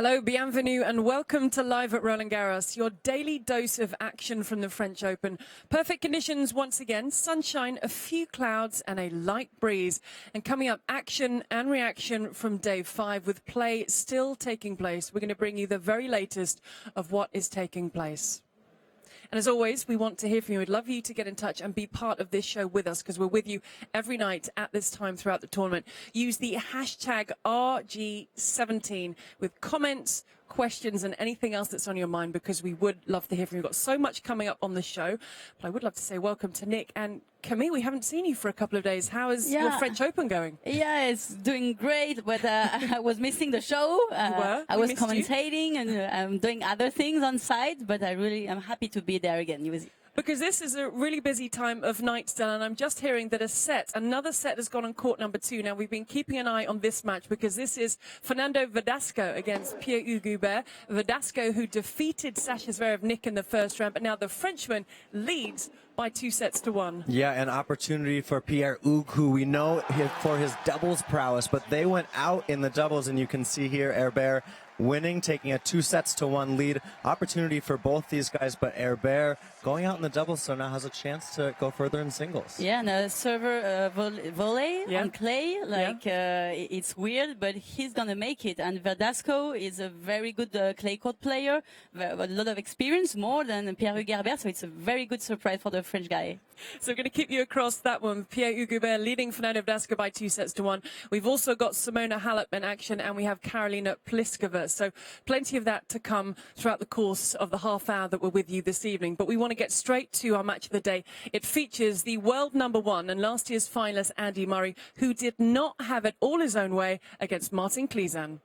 Hello, bienvenue, and welcome to Live at Roland-Garros, your daily dose of action from the French Open. Perfect conditions once again, sunshine, a few clouds, and a light breeze. And coming up, action and reaction from day 5 with play still taking place. We're going to bring you the very latest of what is taking place. And as always, we want to hear from you. We'd love you to get in touch and be part of this show with us because we're with you every night at this time throughout the tournament. Use the hashtag RG17 with comments, questions and anything else that's on your mind because we would love to hear from you. We've got so much coming up on the show, but I would love to say welcome to Nick and Camille. We haven't seen you for a couple of days. How is your French Open going? Yeah, it's doing great, but I was missing the show. I was commentating and doing other things on site, but I'm happy to be there again with you. Because this is a really busy time of night still, and I'm just hearing that another set has gone on court number 2. Now, we've been keeping an eye on this match because this is Fernando Verdasco against Pierre-Hugues Herbert. Verdasco, who defeated Sasha Zverev Nick in the first round, but now the Frenchman leads by 2-1. Yeah, an opportunity for Pierre-Hugues, who we know for his doubles prowess, but they went out in the doubles, and you can see here Herbert winning, taking a 2-1 lead. Opportunity for both these guys, but Herbert going out in the doubles, so now has a chance to go further in singles. Yeah, and a server volley on clay, it's weird, but he's going to make it. And Verdasco is a very good clay court player, a lot of experience, more than Pierre-Hugues Herbert, so it's a very good surprise for the French guy. So we're going to keep you across that one. Pierre-Hugues Herbert leading Fernando Verdasco by 2-1. We've also got Simona Halep in action, and we have Karolina Pliskova. So plenty of that to come throughout the course of the half hour that we're with you this evening. But we want to get straight to our match of the day. It features the world #1 and last year's finalist Andy Murray, who did not have it all his own way against Martín Čilić.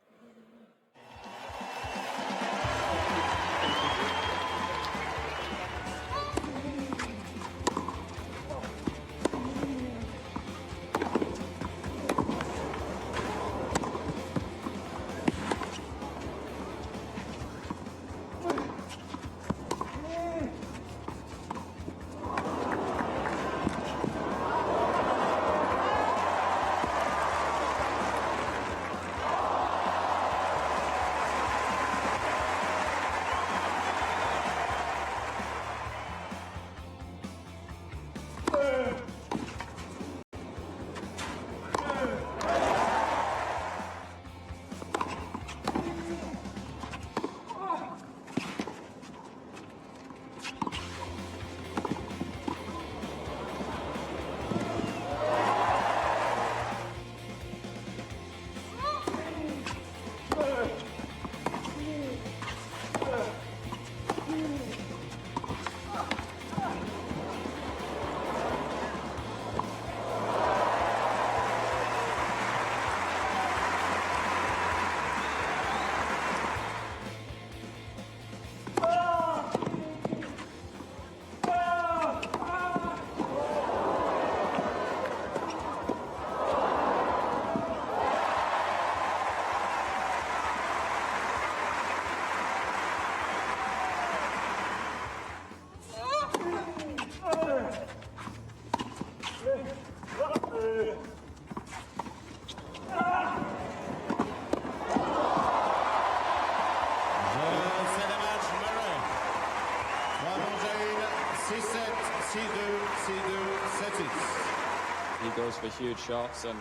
He goes for huge shots, and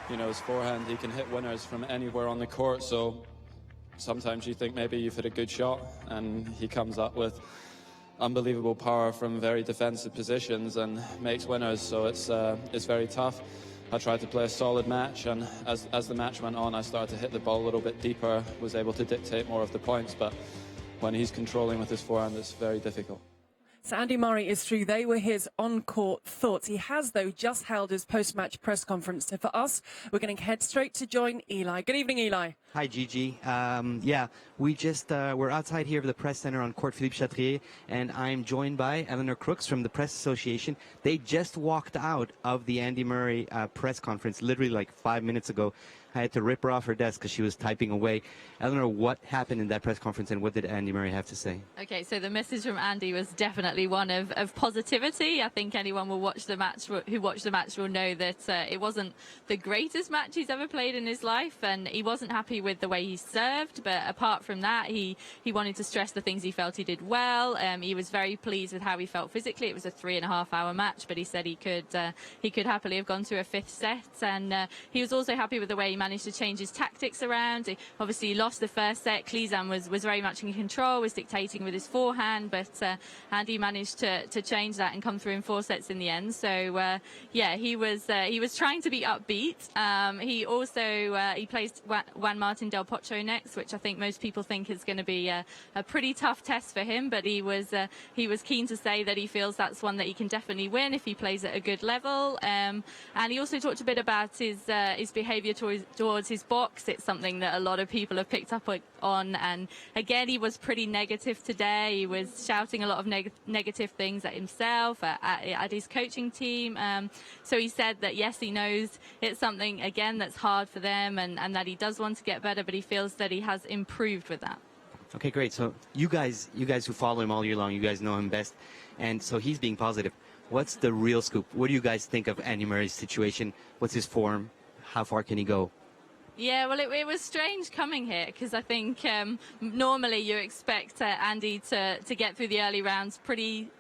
you know, his forehand, he can hit winners from anywhere on the court, so sometimes you think maybe you've hit a good shot, and he comes up with unbelievable power from very defensive positions and makes winners, so it's very tough. I tried to play a solid match, and as the match went on, I started to hit the ball a little bit deeper, was able to dictate more of the points, but when he's controlling with his forehand, it's very difficult. So Andy Murray is through. They were his on-court thoughts. He has, though, just held his post-match press conference. So for us, we're going to head straight to join Eli. Good evening, Eli. Hi, Gigi. We just we're outside here of the press center on Court Philippe Chatrier, and I'm joined by Eleanor Crooks from the Press Association. They just walked out of the Andy Murray press conference literally like 5 minutes ago. I had to rip her off her desk because she was typing away. Eleanor, what happened in that press conference and what did Andy Murray have to say? Okay, so the message from Andy was definitely one of positivity. I think anyone who watched the match will know that it wasn't the greatest match he's ever played in his life, and he wasn't happy with the way he served. But apart from that, he wanted to stress the things he felt he did well. He was very pleased with how he felt physically. It was a 3.5-hour match, but he said he could happily have gone to a fifth set, and he was also happy with the way he managed to change his tactics around. He obviously lost the first set. Klizan was very much in control, was dictating with his forehand, but Andy managed to change that and come through in 4 sets in the end. So he was trying to be upbeat. He also he plays Juan Martín del Potro next, which I think most people think is going to be a pretty tough test for him. But he was keen to say that he feels that's one that he can definitely win if he plays at a good level. And he also talked a bit about his behaviour towards his box. It's something that a lot of people have picked up on, and again he was pretty negative today. He was shouting a lot of negative things at himself, at his coaching team. So he said that yes, he knows it's something again that's hard for them, and that he does want to get better, but he feels that he has improved with that. Okay, great. So you guys who follow him all year long, you guys know him best, and so he's being positive. What's the real scoop? What do you guys think of Andy Murray's situation? What's his form? How far can he go? Yeah, well, it was strange coming here because I think normally you expect Andy to get through the early rounds pretty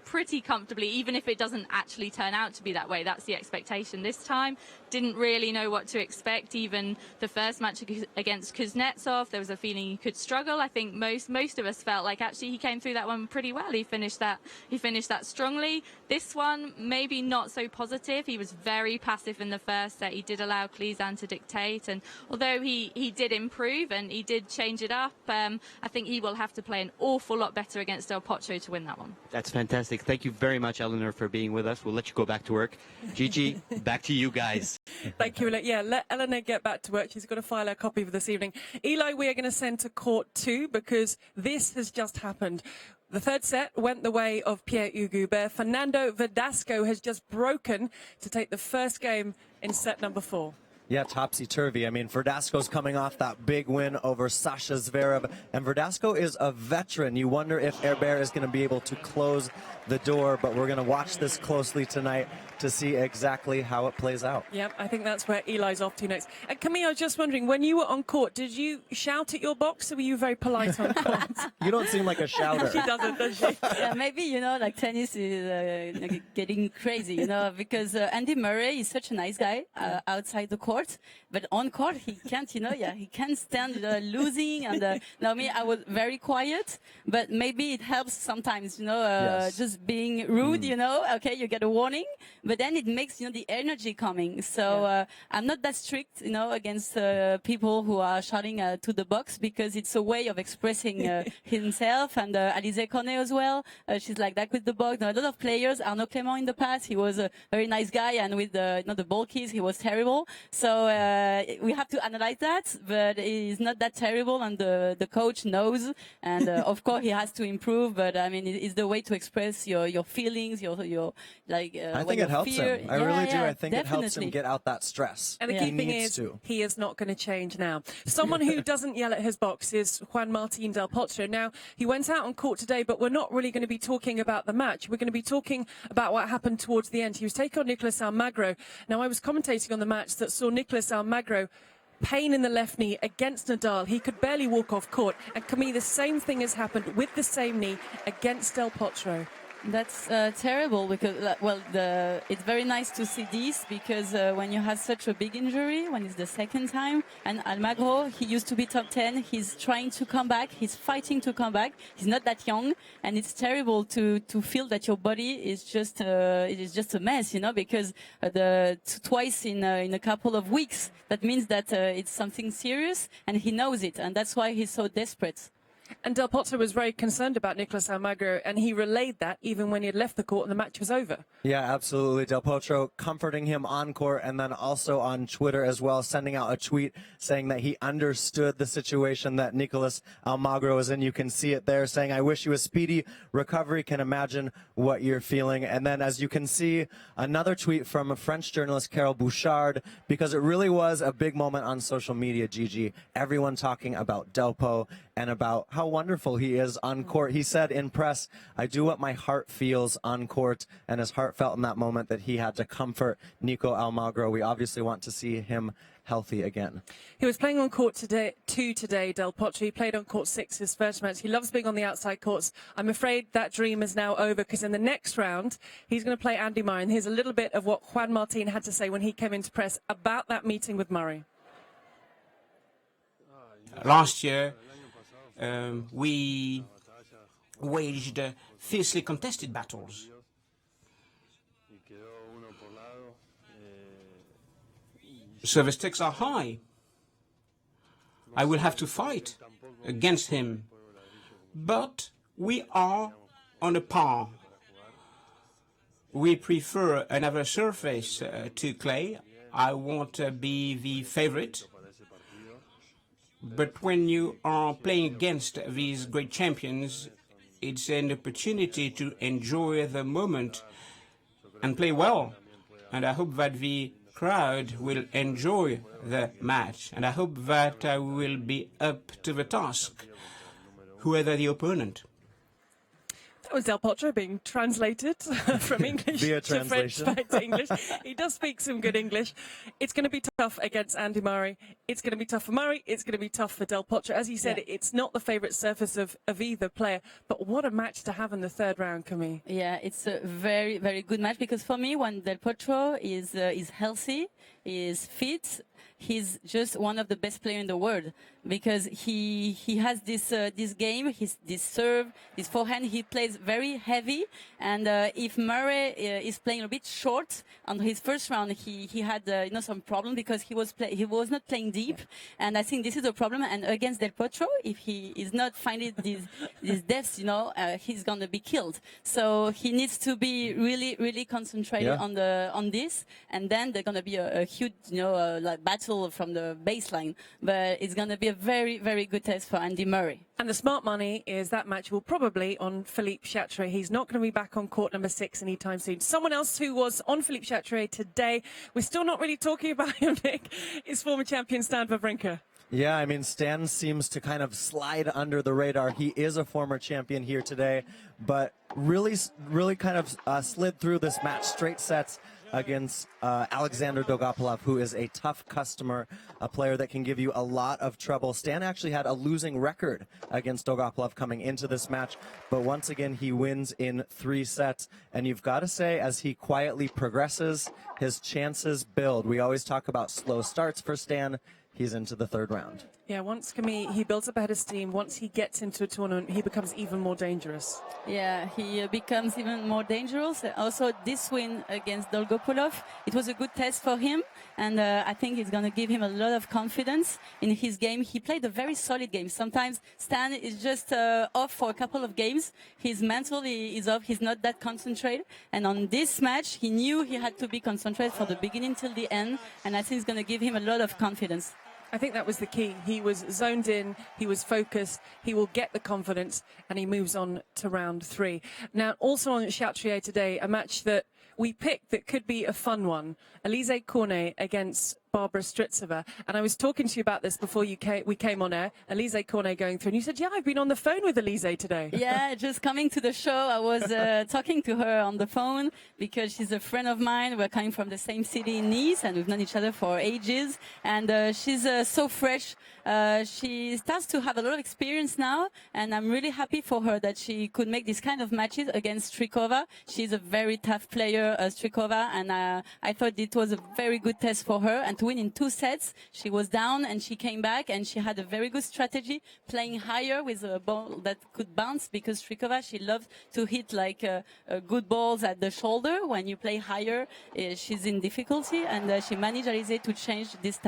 comfortably, even if it doesn't actually turn out to be that way. That's the expectation this time. Didn't really know what to expect. Even the first match against Kuznetsov, there was a feeling he could struggle. I think most of us felt like actually he came through that one pretty well. He finished that strongly. This one maybe not so positive. He was very passive in the first set. He did allow Klizan to dictate, and although he did improve and he did change it up, I think he will have to play an awful lot better against Del Potro to win that one. That's fantastic. Thank you very much, Eleanor, for being with us. We'll let you go back to work. Gigi, back to you guys. Thank you. Yeah, let Eleanor get back to work. She's got to file her copy for this evening. Eli, we are going to send to court too, because this has just happened. The third set went the way of Pierre-Hugues Humbert. Fernando Verdasco has just broken to take the first game in set number 4. Yeah, topsy-turvy. I mean, Verdasco's coming off that big win over Sasha Zverev, and Verdasco is a veteran. You wonder if Herbert is going to be able to close the door, but we're going to watch this closely tonight to see exactly how it plays out. Yep, I think that's where Eli's off to next. And Camille, I was just wondering, when you were on court, did you shout at your box, or were you very polite on court? You don't seem like a shouter. She doesn't, does she? Yeah, maybe, like tennis is getting crazy, because Andy Murray is such a nice guy outside the court, but on court he can't, he can't stand losing. And now me, I was very quiet, but maybe it helps sometimes, yes. just being rude, okay, you get a warning, but then it makes, the energy coming. So I'm not that strict, against people who are shouting to the box, because it's a way of expressing himself. And Alizé Cornet as well, she's like that with the box. Now, a lot of players, Arnaud Clément in the past, he was a very nice guy, and with the ball keys, he was terrible. So we have to analyze that, but he's not that terrible, and the coach knows, and of course he has to improve. But I mean, it's the way to express your feelings, your like. I think it helps him. I really do. I think definitely. It helps him get out that stress. And the key thing is, he is not going to change now. Someone who doesn't yell at his box is Juan Martín del Potro. Now, he went out on court today, but we're not really going to be talking about the match. We're going to be talking about what happened towards the end. He was taking on Nicolás Almagro. Now, I was commentating on the match that saw Nicolás Almagro pain in the left knee against Nadal. He could barely walk off court. And Camille, the same thing has happened with the same knee against Del Potro. That's terrible, because it's very nice to see this, because when you have such a big injury, when it's the second time, and Almagro, he used to be top 10, he's trying to come back, he's fighting to come back, he's not that young, and it's terrible to feel that your body is just a mess, because twice in a couple of weeks, that means that it's something serious, and he knows it, and that's why he's so desperate. And Del Potro was very concerned about Nicolás Almagro, and he relayed that even when he had left the court and the match was over. Yeah, absolutely. Del Potro comforting him on court and then also on Twitter as well, sending out a tweet saying that he understood the situation that Nicolás Almagro was in. You can see it there, saying, I wish you a speedy recovery, can imagine what you're feeling. And then as you can see, another tweet from a French journalist, Carole Bouchard, because it really was a big moment on social media, Gigi. Everyone talking about Delpo and about how wonderful he is on court. He said in press, I do what my heart feels on court, and his heart felt in that moment that he had to comfort Nico Almagro. We obviously want to see him healthy again. He was playing on court today, Del Potro. He played on court 6 his first match. He loves being on the outside courts. I'm afraid that dream is now over, because in the next round, he's going to play Andy Murray. And here's a little bit of what Juan Martín had to say when he came into press about that meeting with Murray. Last year, we waged fiercely contested battles. So the stakes are high. I will have to fight against him. But we are on a par. We prefer another surface to clay. I won't be the favorite. But when you are playing against these great champions, it's an opportunity to enjoy the moment and play well. And I hope that the crowd will enjoy the match. And I hope that I will be up to the task, whoever the opponent. That was Del Potro being translated from English to French back to English. He does speak some good English. It's going to be tough against Andy Murray. It's going to be tough for Murray. It's going to be tough for Del Potro. As you said, it's not the favourite surface of either player. But what a match to have in the third round, Camille. Yeah, it's a very, very good match, because for me, when Del Potro is healthy, is fit, he's just one of the best players in the world, because he has this game, this serve, this forehand. He plays very heavy, and if Murray is playing a bit short on his first round, he had some problem, because he was not playing deep, and I think this is a problem. And against Del Potro, if he is not finding these depths, he's gonna be killed. So he needs to be really, really concentrated on this, and then there's gonna be a huge like battle from the baseline. But it's gonna be a very, very good test for Andy Murray. And the smart money is that match will probably on Philippe Chatrier. He's not going to be back on court number 6 anytime soon. Someone else who was on Philippe Chatrier today, we're still not really talking about him, Nick, is former champion Stan Wawrinka. Yeah, I mean, Stan seems to kind of slide under the radar. He is a former champion here today, but really kind of slid through this match, straight sets against Alexander Dolgopolov, who is a tough customer, a player that can give you a lot of trouble. Stan actually had a losing record against Dolgopolov coming into this match, but once again, he wins in 3 sets. And you've got to say, as he quietly progresses, his chances build. We always talk about slow starts for Stan. He's into the third round. Yeah, once Camille, he builds up a head of steam. Once he gets into a tournament, he becomes even more dangerous. Yeah, he becomes even more dangerous. Also, this win against Dolgopolov, it was a good test for him, and I think it's going to give him a lot of confidence in his game. He played a very solid game. Sometimes Stan is just off for a couple of games. His mental is off. He's not that concentrated. And on this match, he knew he had to be concentrated from the beginning till the end, and I think it's going to give him a lot of confidence. I think that was the key. He was zoned in, he was focused, he will get the confidence, and he moves on to round 3. Now, also on Chatrier today, a match that we picked that could be a fun one. Alizé Cornet against Barbara Strycova. And I was talking to you about this before we came on air. Alizé Cornet going through, and you said, yeah, I've been on the phone with Alizé today. Yeah, just coming to the show, I was talking to her on the phone, because she's a friend of mine. We're coming from the same city in Nice, and we've known each other for ages. And she's so fresh. She starts to have a lot of experience now, and I'm really happy for her that she could make this kind of matches against Strycova. She's a very tough player, Strycova, and I thought it was a very good test for her, and to to win in 2 sets. She was down and she came back, and she had a very good strategy, playing higher with a ball that could bounce, because Strikova, she loves to hit like good balls at the shoulder. When you play higher, she's in difficulty, and she managed, Alizé, to change this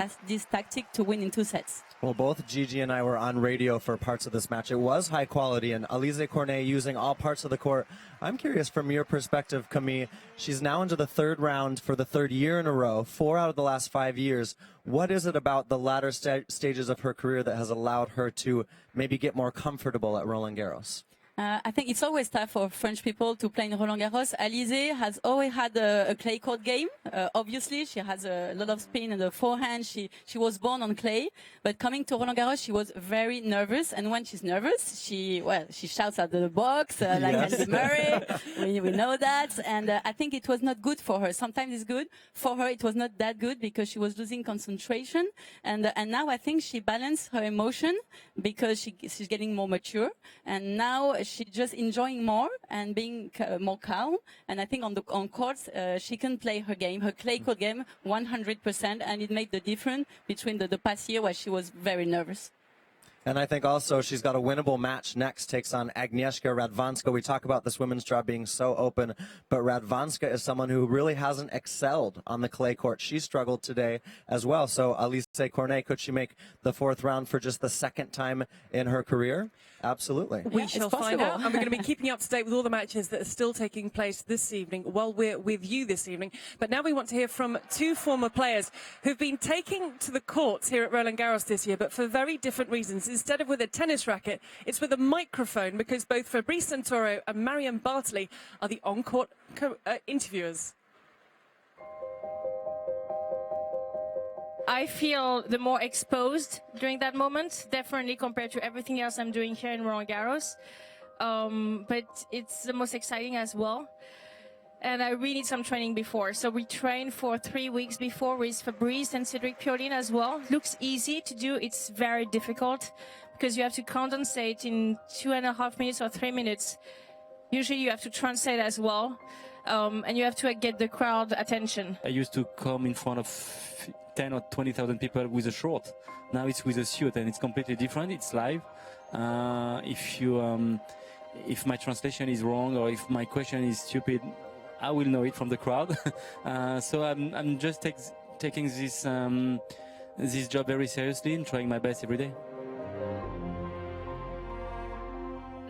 tactic to win in 2 sets. Well, both Gigi and I were on radio for parts of this match. It was high quality, and Alizé Cornet using all parts of the court. I'm curious from your perspective, Camille. She's now into the 3rd round for the 3rd year in a row, 4 out of the last 5 years. What is it about the latter stages of her career that has allowed her to maybe get more comfortable at Roland-Garros? I think it's always tough for French people to play in Roland-Garros. Alizé has always had a clay court game. Obviously, she has a lot of spin in the forehand. She was born on clay, but coming to Roland-Garros, she was very nervous. And when she's nervous, she shouts at the box like Andy Murray. We know that. And I think it was not good for her. Sometimes it's good. For her, it was not that good because she was losing concentration. And now I think she balanced her emotion because she's getting more mature. And now she's just enjoying more and being more calm. And I think on courts, she can play her game, her clay court game, 100%. And it made the difference between the past year where she was very nervous. And I think also she's got a winnable match next, takes on Agnieszka Radwańska. We talk about this women's draw being so open, but Radwańska is someone who really hasn't excelled on the clay court. She struggled today as well. So Alizé Cornet, could she make the 4th round for just the 2nd time in her career? Absolutely. We shall find out. And we're going to be keeping you up to date with all the matches that are still taking place this evening while we're with you this evening. But now we want to hear from 2 former players who've been taking to the courts here at Roland-Garros this year, but for very different reasons. Instead of with a tennis racket, it's with a microphone, because both Fabrice Santoro and Marion Bartoli are the on-court interviewers. I feel the more exposed during that moment, definitely compared to everything else I'm doing here in Roland-Garros. But it's the most exciting as well. And I really need some training before. So we trained for 3 weeks before with Fabrice and Cédric Pioline as well. Looks easy to do. It's very difficult because you have to condensate in 2.5 minutes or 3 minutes. Usually you have to translate as well. And you have to get the crowd attention. I used to come in front of 10 or 20,000 people with a short. Now it's with a suit, and it's completely different. It's live. If my translation is wrong or if my question is stupid, I will know it from the crowd. So I'm just taking this job very seriously and trying my best every day.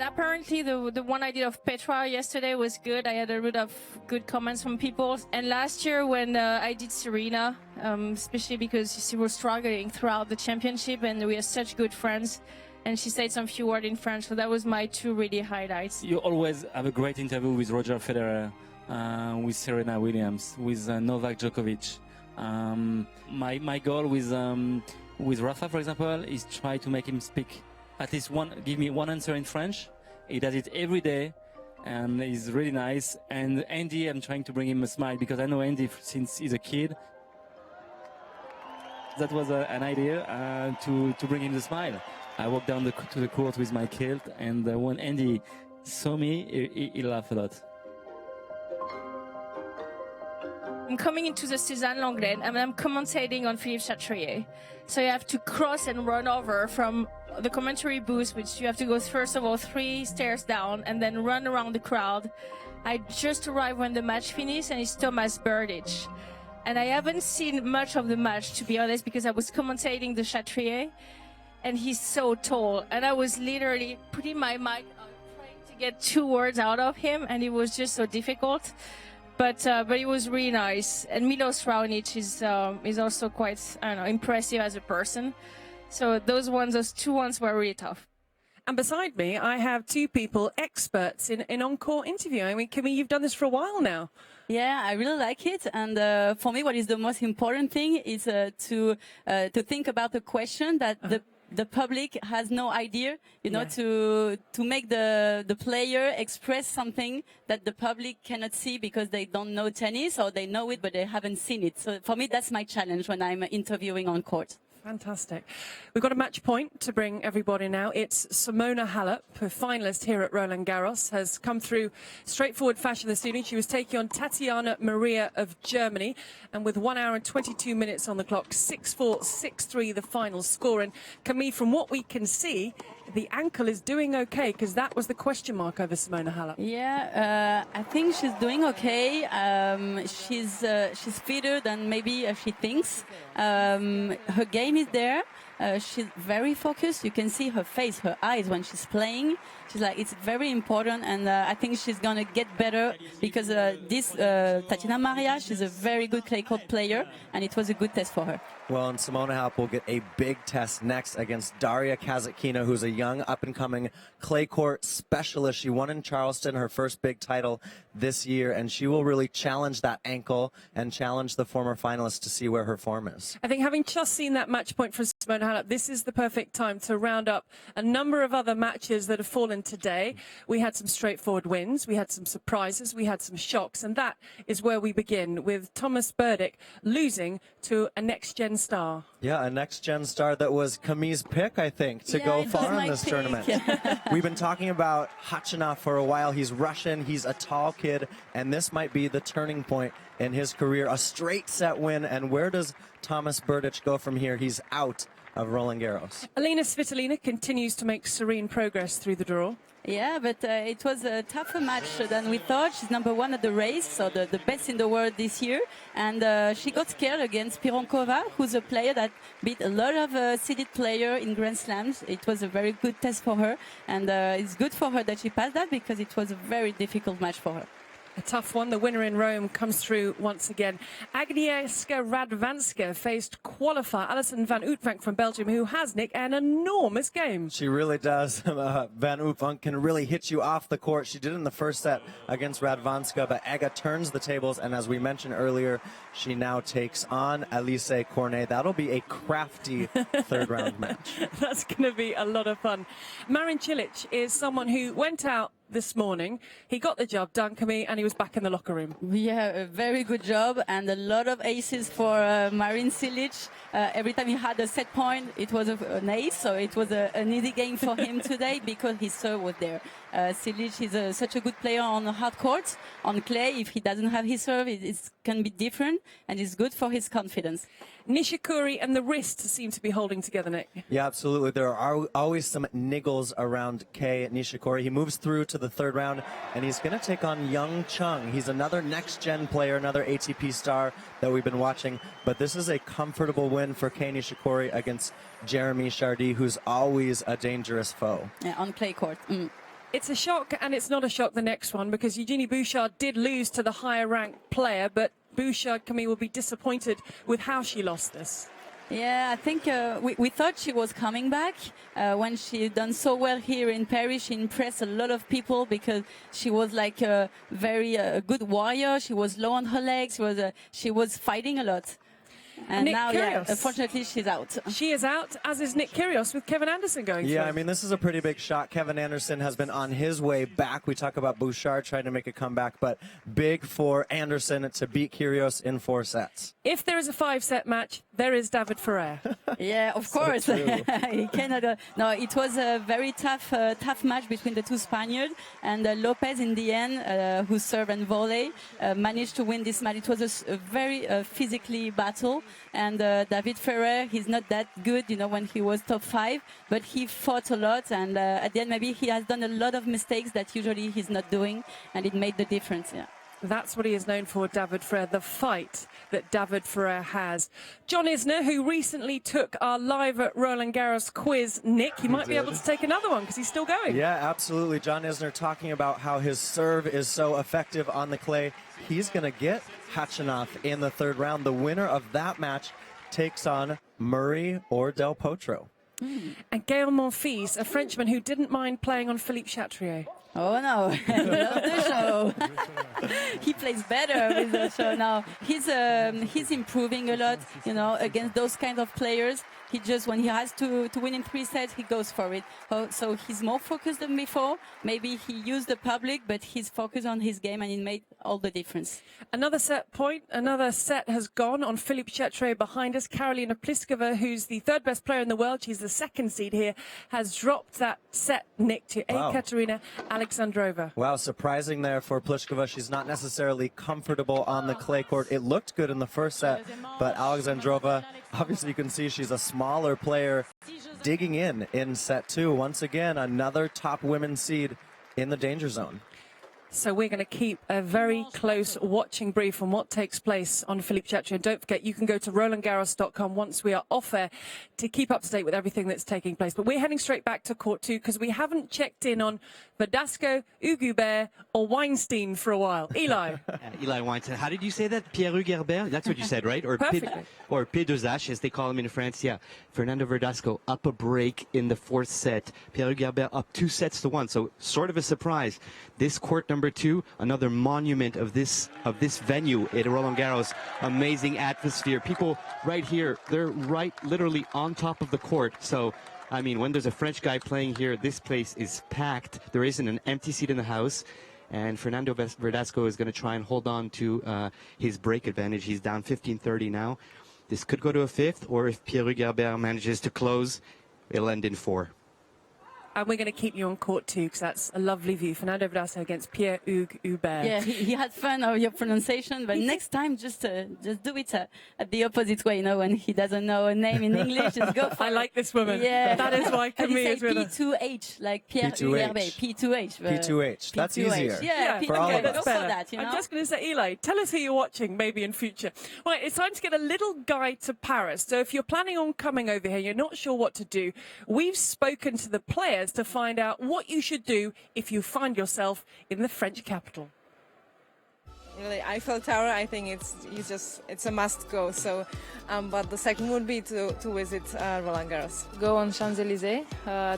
Apparently, the one I did of Petra yesterday was good. I had a lot of good comments from people. And last year when I did Serena, especially because she was struggling throughout the championship and we are such good friends, and she said some few words in French. So that was my 2 really highlights. You always have a great interview with Roger Federer, with Serena Williams, with Novak Djokovic. My goal with Rafa, for example, is try to make him speak at least give me one answer in French. He does it every day, and he's really nice. And Andy, I'm trying to bring him a smile because I know Andy since he's a kid. That was an idea to bring him the smile. I walked down to the court with my kilt, and when Andy saw me, he laughed a lot. I'm coming into the Suzanne Lenglen, and I'm commentating on Philippe Chatrier. So you have to cross and run over from the commentary booth, which you have to go first of all 3 stairs down and then run around the crowd. I just arrived when the match finished, and it's Tomáš Berdych. And I haven't seen much of the match, to be honest, because I was commentating the Chatrier, and he's so tall. And I was literally putting my mic on, trying to get 2 words out of him, and it was just so difficult. But it was really nice. And Milos Raonic is also quite, I don't know, impressive as a person. So those 2 ones were really tough. And beside me, I have 2 people, experts in on-court interviewing. I mean, Camille, you've done this for a while now. Yeah, I really like it. And for me, what is the most important thing is to think about the question that the public has no idea, to make the player express something that the public cannot see because they don't know tennis, or they know it but they haven't seen it. So for me, that's my challenge when I'm interviewing on court. Fantastic. We've got a match point to bring everybody now. It's Simona Halep, a finalist here at Roland-Garros, has come through straightforward fashion this evening. She was taking on Tatiana Maria of Germany, and with 1 hour and 22 minutes on the clock, 6-4, 6-3 the final score. And Camille, from what we can see, the ankle is doing okay, because that was the question mark over Simona Halep. Yeah, I think she's doing okay. She's fitter than maybe she thinks. Her game is there. She's very focused. You can see her face, her eyes when she's playing. She's like, it's very important, and I think she's gonna get better because this Tatiana Maria, she's a very good clay court player, and it was a good test for her. Well, and Simona Halep will get a big test next against Daria Kasatkina, who's a young, up-and-coming clay court specialist. She won in Charleston, her first big title this year, and she will really challenge that ankle and challenge the former finalist to see where her form is. I think having just seen that match point from Simona Halep, this is the perfect time to round up a number of other matches that have fallen today. We had some straightforward wins, we had some surprises, we had some shocks, and that is where we begin with Tomáš Berdych losing to a next-gen star. Yeah, a next-gen star that was Camille's pick, I think, to go far in this tournament. We've been talking about Khachanov for a while. He's Russian, he's a tall kid, and this might be the turning point in his career. A straight set win, and where does Tomáš Berdych go from here? He's out of Roland-Garros. Alina Svitolina continues to make serene progress through the draw. Yeah, but it was a tougher match than we thought. She's #1 at the race, so the best in the world this year. And she got scared against Pironkova, who's a player that beat a lot of seeded players in Grand Slams. It was a very good test for her, and it's good for her that she passed that because it was a very difficult match for her. A tough one. The winner in Rome comes through once again. Agnieszka Radwańska faced qualifier Alison van Uytvanck from Belgium, who has, Nick, an enormous game. She really does. Van Uytvanck can really hit you off the court. She did in the first set against Radwańska, but Aga turns the tables, and as we mentioned earlier, she now takes on Alice Cornet. That'll be a crafty third-round match. That's going to be a lot of fun. Marin Čilić is someone who went out this morning. He got the job done, Camille, and he was back in the locker room. Yeah, a very good job, and a lot of aces for Marin Čilić. Every time he had a set point, it was an ace, so it was an easy game for him today because his serve was there. Čilić is such a good player on hard courts. On clay, if he doesn't have his serve, it can be different, and it's good for his confidence. Nishikori and the wrist seem to be holding together, Nick. Yeah, absolutely. There are always some niggles around Kei Nishikori. He moves through to the third round, and he's going to take on Young Chung. He's another next-gen player, another ATP star that we've been watching. But this is a comfortable win for Kei Nishikori against Jeremy Chardy, who's always a dangerous foe. Yeah, on clay court. It's a shock, and it's not a shock, the next one, because Eugenie Bouchard did lose to the higher-ranked player, but Bouchard, Camille, will be disappointed with how she lost this. Yeah, I think we thought she was coming back. When she done so well here in Paris, she impressed a lot of people because she was like a very good warrior. She was low on her legs. She was fighting a lot. And Nick now, Kyrgios. yeah, unfortunately, she's out. She is out, as is Nick Kyrgios, with Kevin Anderson going through. Yeah, I mean, this is a pretty big shock. Kevin Anderson has been on his way back. We talk about Bouchard trying to make a comeback, but big for Anderson to beat Kyrgios in 4 sets. If there is a 5-set match, there is David Ferrer. Yeah, of course. He cannot. No, it was a very tough match between the two Spaniards, and Lopez in the end, who served and volley, managed to win this match. It was a very physically battle, and David Ferrer, he's not that good, you know, when he was top 5, but he fought a lot, and at the end maybe he has done a lot of mistakes that usually he's not doing, and it made the difference. Yeah. That's what he is known for, David Ferrer, the fight that David Ferrer has. John Isner, who recently took our live at Roland-Garros quiz, Nick, you might be able to take another one because he's still going. Yeah, absolutely. John Isner talking about how his serve is so effective on the clay. He's going to get Khachanov in the third round. The winner of that match takes on Murray or Del Potro. And Gaël Monfils, a Frenchman who didn't mind playing on Philippe Chatrier. Oh no, I love the show. He plays better with the show now. He's improving a lot, you know, against those kind of players. He just, when he has to win in 3 sets, he goes for it. So he's more focused than before. Maybe he used the public, but he's focused on his game, and it made all the difference. Another set point, another set has gone on Philippe Chatrier behind us. Karolina Pliskova, who's the 3rd best player in the world, she's the 2nd seed here, has dropped that set, Nick, to Ekaterina Alexandrova. Wow, surprising there for Pliskova. She's not necessarily comfortable on the clay court. It looked good in the first set, but Alexandrova, obviously you can see she's a smaller player digging in set 2. Once again, another top women's seed in the danger zone. So we're going to keep a very close watching brief on what takes place on Philippe Chatrier. And don't forget, you can go to RolandGarros.com once we are off air to keep up to date with everything that's taking place. But we're heading straight back to court 2 because we haven't checked in on Verdasco, Hugues or Weinstein for a while. Eli. Eli Weinstein. How did you say that? Pierre-Hugues Herbert? That's what you said, right? Or Perfectly. Or P2H, as they call him in France. Yeah. Fernando Verdasco up a break in the 4th set. Pierre-Hugues Herbert up 2 sets to 1. So sort of a surprise. This court number 2, another monument of this venue at Roland-Garros. Amazing atmosphere. People right here, they're right literally on top of the court. So, I mean, when there's a French guy playing here, this place is packed. There isn't an empty seat in the house. And Fernando Verdasco is going to try and hold on to his break advantage. He's down 15-30 now. This could go to a 5th, or if Pierre-Hugues Herbert manages to close, it'll end in 4. And we're going to keep you on court 2 because that's a lovely view. Fernando Verdasco against Pierre-Hugues Herbert. Yeah, he had fun of your pronunciation, but next time just do it at the opposite way. You know, when he doesn't know a name in English, just go for I like this woman. Yeah. That is why Camille is with us. P2H, like Pierre-Hugues Herbert. P2H. P2H. That's easier. Yeah, for all of us. Go for that, you know? I'm just going to say, Eli, tell us who you're watching maybe in future. Right, it's time to get a little guide to Paris. So if you're planning on coming over here, you're not sure what to do, we've spoken to the players to find out what you should do if you find yourself in the French capital. Really, Eiffel Tower, I think it's a must go. So, but the second would be to visit Roland-Garros. Go on Champs-Élysées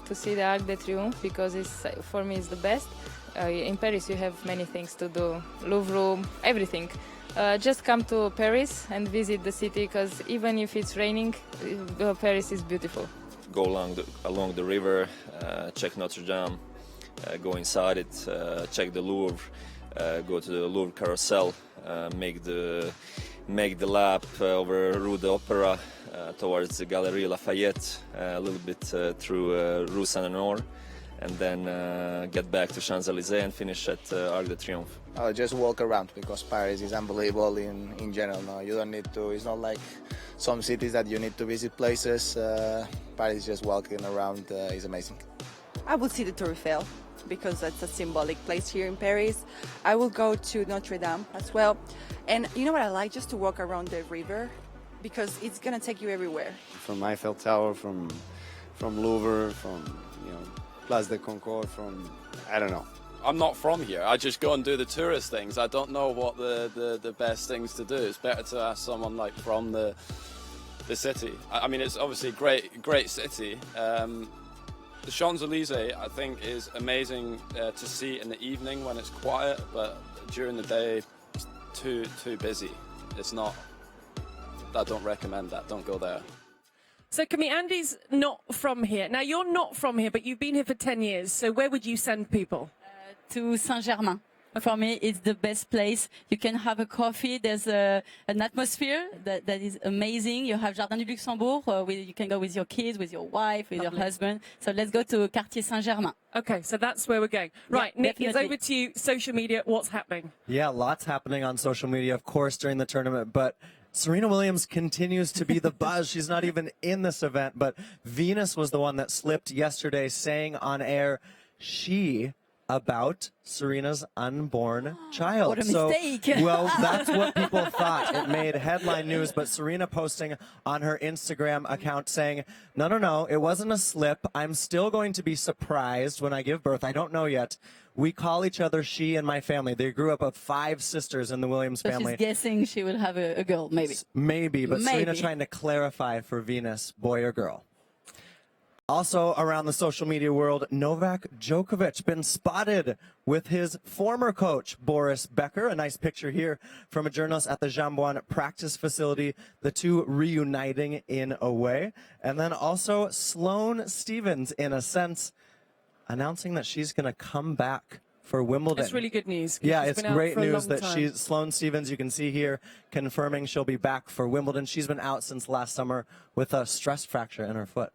to see the Arc de Triomphe because for me it's the best. In Paris you have many things to do, Louvre, everything. Just come to Paris and visit the city because even if it's raining, Paris is beautiful. Go along the river, check Notre Dame, go inside it, check the Louvre, go to the Louvre Carousel, make the lap over Rue de Opera towards the Galerie Lafayette, a little bit through Rue Saint-Honore, and then get back to Champs-Élysées and finish at Arc de Triomphe. Just walk around because Paris is unbelievable in general. No, you don't need to. It's not like some cities that you need to visit places. Paris, just walking around is amazing. I would see the Tour Eiffel because that's a symbolic place here in Paris. I will go to Notre Dame as well. And you know what I like? Just to walk around the river because it's going to take you everywhere. From Eiffel Tower, from Louvre, from Place de Concorde, from I don't know. I'm not from here. I just go and do the tourist things. I don't know what the best things to do. It's better to ask someone like from the city. I mean, it's obviously a great city. The Champs-Élysées, I think, is amazing to see in the evening when it's quiet, but during the day, it's too busy. It's not. I don't recommend that. Don't go there. So, Camille, Andy's not from here. Now, you're not from here, but you've been here for 10 years. So where would you send people? To Saint-Germain. For me, it's the best place. You can have a coffee. There's an atmosphere that is amazing. You have Jardin du Luxembourg. You can go with your kids, with your wife, with your husband. So let's go to Quartier Saint-Germain. Okay, so that's where we're going. Right, Yeah, Nick, it's definitely. over to you. Social media, what's happening? Yeah, lots happening on social media, of course, during the tournament, but Serena Williams continues to be the buzz. She's not even in this event, but Venus was the one that slipped yesterday, saying on air about Serena's unborn child. What a mistake. Well, that's what people thought. It made headline news, but Serena posting on her Instagram account saying, no, it wasn't a slip. I'm still going to be surprised when I give birth. I don't know yet. We call each other she and my family. They grew up of 5 sisters in the Williams So family. she's guessing she will have a girl, maybe. Maybe, but Serena Maybe. trying to clarify for Venus, boy or girl. Also around the social media world, Novak Djokovic been spotted with his former coach, Boris Becker. A nice picture here from a journalist at the Jambouin practice facility, the two reuniting in a way. And then also Sloane Stephens, in a sense, announcing that she's going to come back for Wimbledon. It's really good news. Yeah, it's great news that Sloane Stephens, you can see here, confirming she'll be back for Wimbledon. She's been out since last summer with a stress fracture in her foot.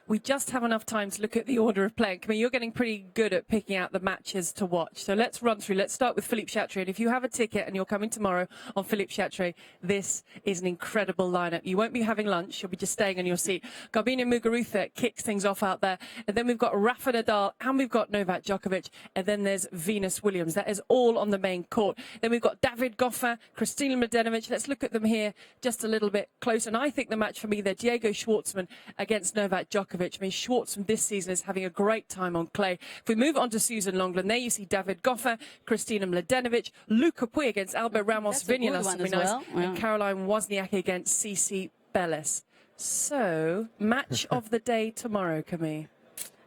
We just have enough time to look at the order of play. I mean, you're getting pretty good at picking out the matches to watch. So let's run through. Let's start with Philippe Chatrier. And if you have a ticket and you're coming tomorrow on Philippe Chatrier, this is an incredible lineup. You won't be having lunch. You'll be just staying on your seat. Garbine Muguruza kicks things off out there. And then we've got Rafa Nadal and we've got Novak Djokovic. And then there's Venus Williams. That is all on the main court. Then we've got David Goffin, Kristina Mladenovic. Let's look at them here just a little bit closer. And I think the match for me, they're Diego Schwartzman against Novak Djokovic. I mean, Schwartzman this season is having a great time on clay. If we move on to Susan Longland, there you see David Goffin, Kristina Mladenovic, Luca Pouille against Albert Ramos Vinolas, and Caroline Wozniacki against Cici Bellis. So, match of the day tomorrow, Camille.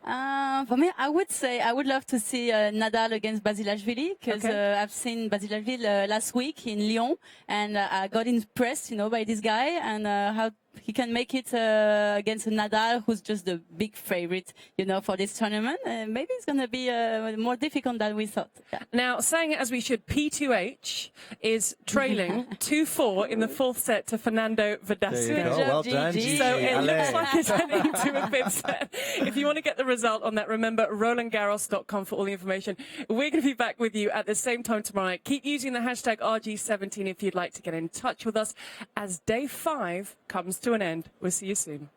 For me, I would say I would love to see Nadal against Basilashvili, because I've seen Basilashvili last week in Lyon, and I got impressed, by this guy and how he can make it against Nadal, who's just the big favorite, for this tournament. Maybe it's going to be more difficult than we thought. Yeah. Now, saying it as we should, P2H is trailing 2-4 in the fourth set to Fernando Verdasco. There you go. Well done, Gigi. So it looks like it's heading to a fifth set. If you want to get the result on that, remember RolandGarros.com for all the information. We're going to be back with you at the same time tomorrow night. Keep using the hashtag RG17 if you'd like to get in touch with us as day 5 comes to an end. We'll see you soon.